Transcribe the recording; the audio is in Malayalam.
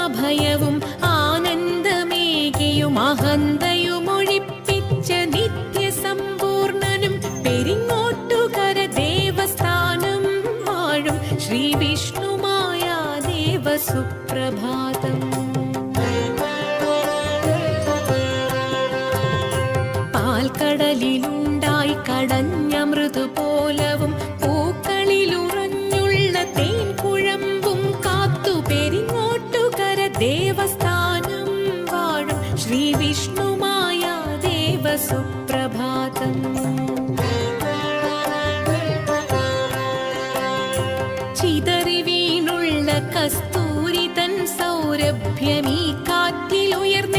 അഭയവും ആനന്ദമേകിയും അഹന്തയുമൊഴിപ്പിച്ച നിത്യസമ്പൂർണനും പെരിങ്ങോട്ടുകര ദേവസ്ഥാനം വാഴും ശ്രീ വിഷ്ണുമായ ദേവസുപ്രഭാതം. പാൽക്കടലിലുണ്ടായി കടഞ്ഞ മൃദുപോലവും പൂക്കളിലുറഞ്ഞുള്ള തേൻ കുഴമ്പും കാത്തു പെരിങ്ങോട്ടുകര ദേവസ്ഥാനം വാഴും ശ്രീ വിഷ്ണുമായ ദേവസുപ്രഭാതം. ചിതറി വീണുള്ള കസ്തൂരി തൻ സൗരഭ്യമീ കാറ്റിലുയർന്ന